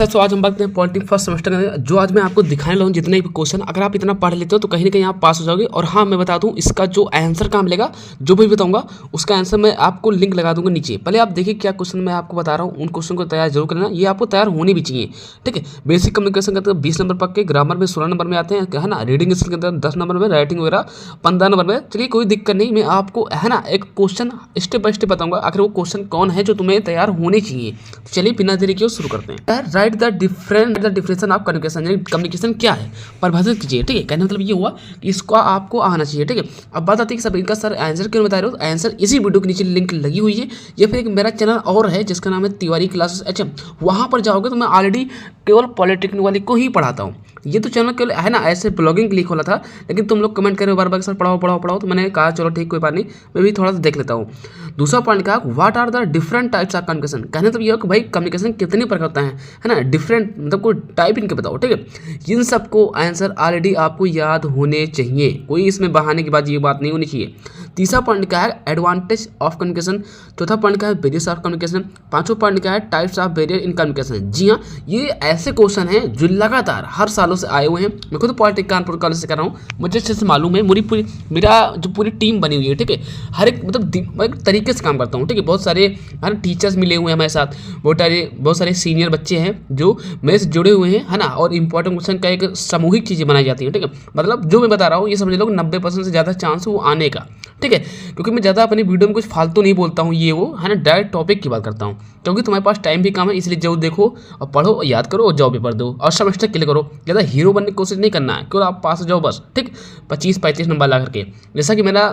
तो आज हम बात करते हैं पॉलिटिक्स फर्स्ट सेमेस्टर में। जो आज मैं आपको दिखाने लगा हूँ जितने भी क्वेश्चन, अगर आप इतना पढ़ लेते हो तो कहीं ना कहीं आप पास हो जाओगे। और हाँ, मैं बता दूँ इसका जो आंसर कहाँ मिलेगा, जो भी बताऊंगा उसका आंसर मैं आपको लिंक लगा दूंगा नीचे। पहले आप देखिए क्या क्वेश्चन मैं आपको बता रहा हूँ, उन क्वेश्चन को तैयार जरूर करना, ये आपको तैयार होनी भी चाहिए। ठीक है, बेसिक कम्युनिकेशन के अंदर 20 नंबर पक्के, ग्रामर में 16 नंबर में आते हैं, है ना। रीडिंग स्किल के अंदर 10 नंबर में, राइटिंग वगैरह 15 नंबर में। चलिए कोई दिक्कत नहीं, मैं आपको है ना एक क्वेश्चन स्टेप बाय स्टेप बताऊंगा, आखिर वो क्वेश्चन कौन है जो तुम्हें तैयार होने चाहिए। चलिए बिना देरी किए शुरू करते हैं। Right the differentiation of communication, यानी कम्युनिकेशन क्या है परिभाषित कीजिए। ठीक है, कहने मतलब ये हुआ कि इसको आपको आना चाहिए। ठीक है, अब बात आती है कि सब इनका सर आंसर क्यों बता रहे हो, आंसर इसी वीडियो के नीचे लिंक लगी हुई है, या फिर एक मेरा चैनल और है जिसका नाम है तिवारी क्लासेस एचएम। वहां पर जाओगे तो मैं ऑलरेडी केवल पॉलिटेक्निक वाले को ही पढ़ाता हूँ। ये तो चैनल केवल है ना ऐसे ब्लॉगिंग के लिए खोला था, लेकिन तुम लोग कमेंट करो बार बार सर पढ़ाओ, तो मैंने कहा चलो ठीक कोई बात नहीं, मैं भी थोड़ा सा देख लेता हूँ। दूसरा पॉइंट कहा what are the different types of communication. कहने तो ये हो कि भाई कम्युनिकेशन कितने प्रकार होता है ना, डिफरेंट मतलब कोई टाइप इनके बताओ। ठीक है, इन सबको आंसर ऑलरेडी आपको याद होने चाहिए, कोई इसमें बहाने की बात ये बात नहीं होनी चाहिए। तीसरा पॉइंट क्या है एडवांटेज ऑफ कम्युनिकेशन। चौथा पॉइंट क्या है वेरियस ऑफ कम्युनिकेशन। पांचवा पॉइंट क्या है types of barrier in communication. जी हाँ, ये ऐसे क्वेश्चन हैं जो लगातार हर सालों से आए हुए हैं। मैं खुद पॉलिटिक्स कानपुर कॉलेज से कर रहा हूँ, मुझे अच्छे से मालूम है। मेरा जो पूरी टीम बनी हुई है, ठीक है, हर एक मतलब एक तरीके से काम करता हूँ। ठीक है, बहुत सारे हर टीचर्स मिले हुए हैं हमारे साथ, बहुत सारे सीनियर बच्चे हैं जो मेरे से जुड़े हुए हैं, है ना। और इंपॉर्टेंट क्वेश्चन का एक सामूहिक चीज़ें बनाई जाती हैं। ठीक है, मतलब जो मैं बता रहा हूँ ये समझ लो 90% से ज़्यादा चांस है वो आने का। ठीक है, क्योंकि मैं ज़्यादा अपनी वीडियो में कुछ फालतू नहीं बोलता हूँ, ये वो है ना, डायरेक्ट टॉपिक की बात करता हूँ। क्योंकि तुम्हारे पास टाइम भी कम है, इसलिए जाओ देखो और पढ़ो और याद करो और जाओ पेपर दो और सेमेस्टर क्लियर करो। ज़्यादा हीरो बनने की कोशिश नहीं करना है, क्यों आप पास हो जाओ बस। ठीक, 25-35 नंबर ला करके। जैसा कि मेरा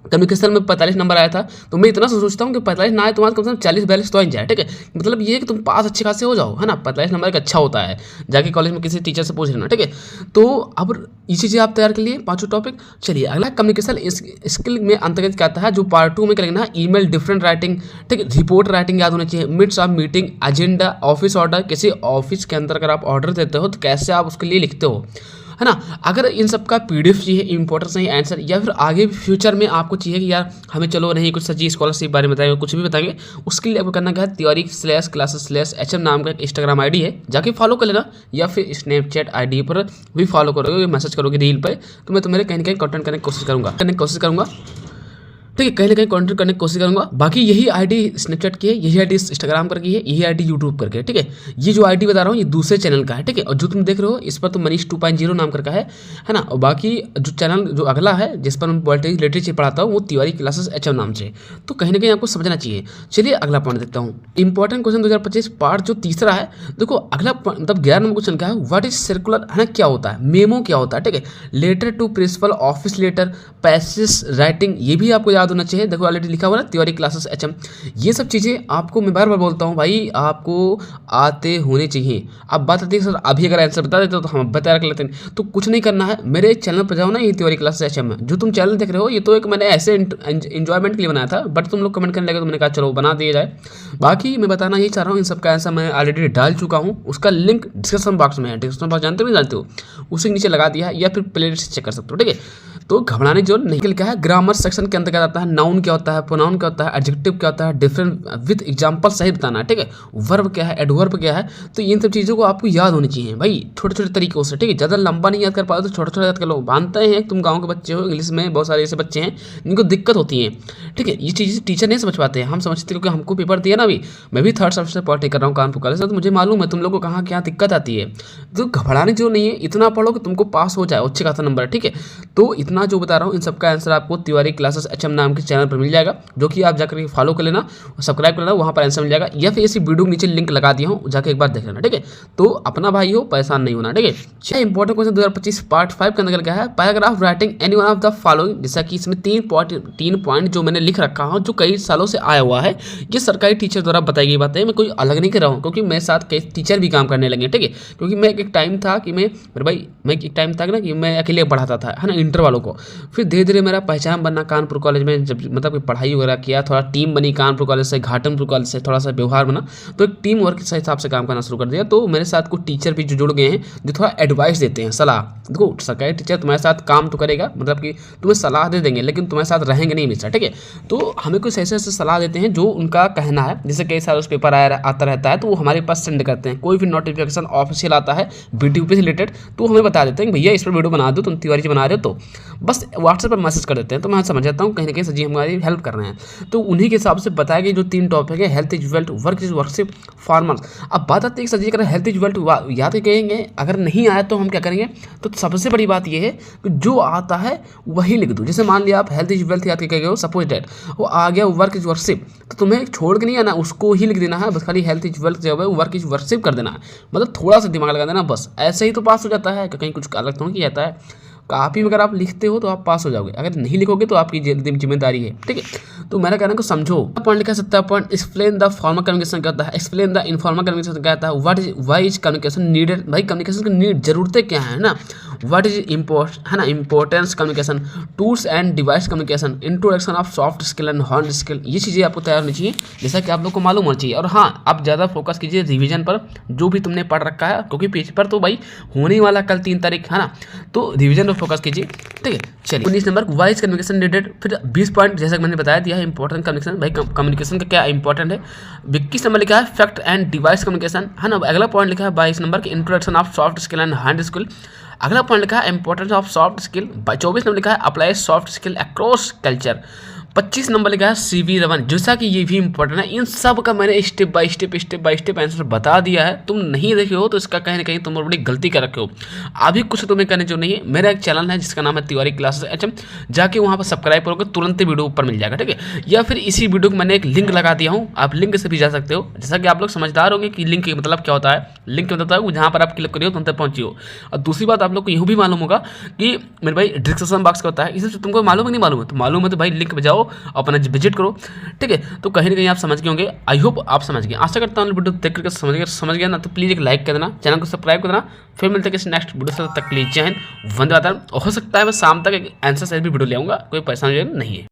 कम्युनिकेशन में 45 नंबर आया था, तो मैं इतना सोचता हूँ कि 45 ना आए तुम्हारे कम से कम 40-42 तो आ जाए। ठीक है, मतलब ये है कि तुम पास अच्छे खासे हो जाओ, है ना। 45 नंबर एक अच्छा होता है, जाके कॉलेज में किसी टीचर से पूछ लेना। ठीक है, तो अब ये चीज़ें आप तैयार कर लिए पांचों टॉपिक। चलिए अगला कम्युनिकेशन स्किल में अंतर्गत क्या आता है, जो पार्ट 2 में करेंगे ना, ईमेल डिफरेंट राइटिंग। ठीक है, रिपोर्ट राइटिंग याद होनी चाहिए, minutes of meeting, agenda, office order. किसी ऑफिस के अंदर अगर आप ऑर्डर देते हो तो कैसे आप उसके लिए लिखते हो, है ना। अगर इन सब का पीडीएफ चाहिए, इंपॉर्टेंट नहीं आंसर, या फिर आगे फ्यूचर में आपको चाहिए कि यार हमें चलो नहीं कुछ सच्ची स्कॉलरशिप बारे में बताएंगे, कुछ भी बताएंगे, उसके लिए आपको करना क्या है, tiwari/classes/hm नाम का इंस्टाग्राम आईडी है, जाके फॉलो कर लेना। या फिर स्नैपचैट आईडी पर भी फॉलो करोगे, मैसेज करोगे रील पर, तो मैं तुम्हारे कहीं ना कहीं कंटेंट करने की कोशिश करूँगा। ठीक है, कहीं ना कहीं कंटेंट करने की कोशिश करूंगा। बाकी यही आईडी स्नैपचैट की है, यही आईडी इंस्टाग्राम पर की है, यही आईडी यूट्यूब करके। ठीक है, ये जो आईडी बता रहा हूँ ये दूसरे चैनल का है। ठीक है, और जो तुम देख रहे हो इस पर तो मनीष 2.0 नाम करके है ना। और बाकी जो चैनल जो अगला है जिस पर मैं पॉलिटिक्स लिटरेचर पढ़ाता हूँ वो तिवारी क्लासेस एचएम नाम से। तो कहीं ना कहीं आपको समझना चाहिए। चलिए अगला पॉइंट देखता हूँ, इंपॉर्टेंट क्वेश्चन 2025 पार्ट जो तीसरा है। देखो अगला मतलब 11 नंबर क्वेश्चन क्या है, व्हाट इज सर्कुलर, है ना, क्या होता है, मेमो क्या होता है। ठीक है, letter to principal, office letter, passage writing, ये भी आपको याद होना चाहिए। देखो ऑलरेडी लिखा हुआ ना तिवारी क्लासेस एचएम। ये सब चीज़ें आपको मैं बार बार बोलता हूँ भाई, आपको आते होने चाहिए। अब बात आती है सर अभी अगर आंसर बता देते हो तो हम बता लेते हैं, तो कुछ नहीं करना है, मेरे चैनल पर जाओ ना, ये तिवारी क्लासेस एचएम में। जो तुम चैनल देख रहे हो ये तो एक मैंने ऐसे इंजॉयमेंट के लिए बनाया था, बट तुम लोग कमेंट करने लगे तो मैंने कहा चलो बना दिया जाए। बाकी मैं बताना यही चाह रहा हूँ, इन सब का आंसर मैं ऑलरेडी डाल चुका हूँ, उसका लिंक डिस्क्रिप्शन बॉक्स में है। डिस्क्रिप्शन बॉक्स जानते हो, उसी नीचे लगा दिया है, या फिर प्ले लिस्ट चेक कर सकते हो। ठीक है, तो घबराने जो नहीं, क्या है ग्रामर सेक्शन के अंतर्गत आता है, नाउन क्या होता है, प्रोनाउन क्या होता है, एडजेक्टिव क्या होता है, डिफरेंट विद एग्जांपल सही बताना है। ठीक है, वर्ब क्या है, एडवर्ब क्या है, तो इन सब चीज़ों को आपको याद होनी चाहिए भाई, छोटे छोटे तरीकों से। ठीक है, ज़्यादा लंबा नहीं याद कर पाते तो छोटे छोटे याद कर लो। मानते हैं तुम गाँव के बच्चे हो, इंग्लिश में बहुत सारे ऐसे बच्चे हैं जिनको दिक्कत होती है। ठीक है, ये चीज़ टीचर नहीं समझ पाते हैं, हम समझते क्योंकि हमको पेपर दिया ना। अभी मैं भी 3rd सेमेस्टर पॉलिटिक्स कर रहा हूँ कानपुर कॉलेज से, तो मुझे मालूम है तुम लोग को कहाँ क्या दिक्कत आती है। तो घबराने जो नहीं है, इतना पढ़ो कि तुमको पास हो जाए अच्छे खासा नंबर। ठीक है, तो इतना जो बता रहा हूँ इन सब का आंसर आपको तिवारी क्लासेस एचएम नाम के चैनल पर मिल जाएगा, जो कि आप जाकर फॉलो कर लेना और सब्सक्राइब कर लेना, वहाँ पर आंसर मिल जाएगा। या फिर इसी वीडियो के नीचे लिंक लगा दिया हूँ, जाके एक बार देख लेना। ठीक है, तो अपना भाई हो, परेशान नहीं होना। ठीक है, छह इंपॉर्टेंट क्वेश्चन 2025 पार्ट 5 के अंदर क्या है, paragraph writing any one of the following. जैसा कि इसमें 3 पॉइंट जो मैंने लिख रखा हूँ, जो कई सालों से आया हुआ है, ये सरकारी टीचर द्वारा बताई गई बातें, मैं कोई अलग नहीं कर रहा हूँ, क्योंकि मेरे साथ कई टीचर भी काम करने लगे। ठीक है, क्योंकि मैं एक टाइम था कि मैं अकेले पढ़ाता था, है ना, इंटर वालों को। फिर धीरे धीरे मेरा पहचान बनना कानपुर कॉलेज में, जब मतलब कि पढ़ाई वगैरह किया, थोड़ा टीम बनी कानपुर कॉलेज से, घाटमपुर कॉलेज से थोड़ा सा व्यवहार बना, तो एक टीम वर्क के हिसाब से काम करना शुरू कर दिया। तो मेरे साथ कुछ टीचर भी जो जुड़ गए हैं, जो थोड़ा एडवाइस देते हैं, सलाह। देखो सरकारी टीचर तुम्हारे साथ काम तो करेगा, मतलब कि तुम्हें सलाह दे देंगे, लेकिन तुम्हारे साथ रहेंगे नहीं हमेशा। ठीक है, तो हमें कुछ ऐसे ऐसे सलाह देते हैं जो उनका कहना है, जैसे कई सारे उस पेपर आता रहता है तो वो हमारे पास सेंड करते हैं। कोई भी नोटिफिकेशन ऑफिशियल आता है वीडियो पे से रिलेटेड तो हमें बता देते हैं कि भैया इस पर वीडियो बना दो, तुम तिवारी जी बना रहे हो, तो बस व्हाट्सएप पर मैसेज कर देते हैं। तो मैं समझ जाता हूँ कहीं ना कहीं सर जी हमारी हेल्प कर रहे हैं। तो उन्हीं के हिसाब से बताया कि जो 3 टॉपिक है, health is wealth, work is worship, formals. अब बात आती है कि सर जी अगर हेल्थ इज वेल्थ याद कहेंगे, अगर नहीं आया तो हम क्या करेंगे, तो सबसे बड़ी बात यह है कि जो आता है वही लिख दो। जैसे मान लिया आप हेल्थ इज वेल्थ याद करके गए हो, सपोज डेट वो आ गया वर्क इज वर्कशिप, तो तुम्हें छोड़ के नहीं आना, उसको ही लिख देना है, बस खाली हेल्थ इज वेल्थ जो है वर्क इज वर्कशिप कर देना है। मतलब थोड़ा सा दिमाग लगा देना बस, ऐसे ही तो पास हो जाता है, कहीं कुछ अलग तो नहीं किया जाता है। कॉपी में अगर आप लिखते हो तो आप पास हो जाओगे, अगर नहीं लिखोगे तो आपकी जिम्मेदारी है, ठीक है। तो मैंने कहना को समझो। पॉइंट लिखा 70 point, explain the formal communication कहता है, एक्सप्लेन द इनफॉर्मल कम्युनिकेशन कहता है, व्हाई इज कम्युनिकेशन नीडेड। भाई कम्युनिकेशन की नीड जरूरतें क्या है ना, व्हाट इज है ना, importance communication, tools and device communication, introduction of soft skill and hard skill. ये चीज़ें आपको तैयार होनी चाहिए, जैसा कि आप लोग को मालूम होना चाहिए। और हाँ, आप ज़्यादा फोकस कीजिए रिवीजन पर, जो भी तुमने पढ़ रखा है, क्योंकि पेपर तो भाई होने वाला कल 3 तारीख है ना, तो रिवीजन पर फोकस कीजिए, ठीक है। चलिए 19 नंबर वाइज कम्युनिकेशन नीडेड। फिर 20 पॉइंट जैसा कि मैंने बताया दिया है इंपॉर्टेंट कम्युनिकेशन। भाई कम्युनिकेशन का क्या इंपॉर्टेंट है। 21 नंबर लिखा है फैक्ट एंड डिवाइस कम्युनिकेशन, है ना। अगला पॉइंट लिखा है 22 नंबर की introduction of soft skill and hard skill. अगला पॉइंट लिखा है importance of soft skill. 24 number लिखा है apply soft skill across culture. 25 number लिखा है CV रमन, जैसा कि ये भी इंपॉर्टेंट है। इन सब का मैंने स्टेप बाय स्टेप आंसर बता दिया है। तुम नहीं देखे हो तो इसका कहीं ना कहीं तुम बड़ी गलती कर रखे हो। अभी कुछ तुम्हें करने जो नहीं है, मेरा एक चैनल है जिसका नाम है तिवारी क्लासेस HM, जाके वहाँ पर सब्सक्राइब करोगे तुरंत ही वीडियो ऊपर मिल जाएगा, ठीक है। या फिर इसी वीडियो को मैंने एक लिंक लगा दिया हूँ, आप लिंक से भी जा सकते हो। जैसा कि आप लोग समझदार होंगे कि लिंक मतलब क्या होता है। लिंक मतलब होता है जहाँ पर आप क्लिक करिए तुम तक पहुँची हो। और दूसरी बात आप लोग को यूँ भी मालूम होगा कि मेरे भाई डिस्क्रिप्शन बॉक्स का होता है, इससे तुमको मालूम है नहीं मालूम है, तो मालूम है तो भाई लिंक पे जाओ अपना विजिट करो, ठीक है। तो कहीं ना कहीं आप समझ गए होंगे, आई होप आप समझ गए। आशा करता हूँ वीडियो देख करके समझ गया ना, तो प्लीज़ एक लाइक कर देना, चैनल को सब्सक्राइब कर देना। फिर मिलते हैं नेक्स्ट वीडियो से, तक लीजिए जय हिंद, वंदे मातरम। हो सकता है मैं शाम तक एक आंसर से भी वीडियो ले आऊँगा, कोई परेशानी नहीं है।